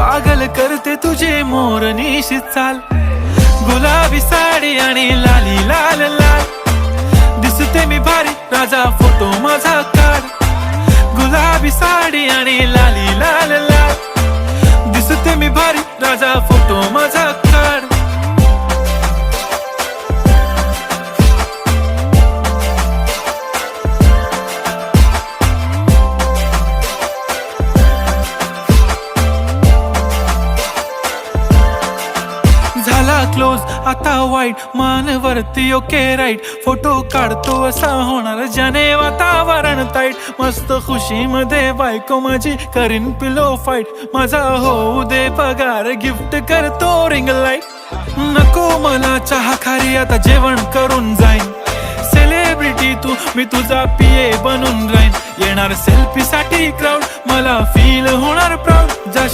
पागल करते तुझे मोरनीशी चाल, गुलाबी साडी आणि लाली लाल लाल. दिसते मी भारी राजा फोटो माझा काढ, गुलाबी साडी आणि लाली लाल लाल. दिसते मी भारी राजा फोटो माझा काढ. झाला क्लोज आता वाईट, मानवरती ओके राईट. फोटो काढतो असा होणार ज्याने वातावरण ताईट. मस्त खुशी मध्ये बायको माझी करीन पिलो फाईट. माझा होऊ दे पगार गिफ्ट करतो रिंग लाईट. नको मला चहा खारी आता जेवण करून जाईन. सेलिब्रिटी तू मी तुझा पिये बनून राहीन. येणार सेल्फी साठी क्राऊड मला फील होणार प्राऊड. जाशी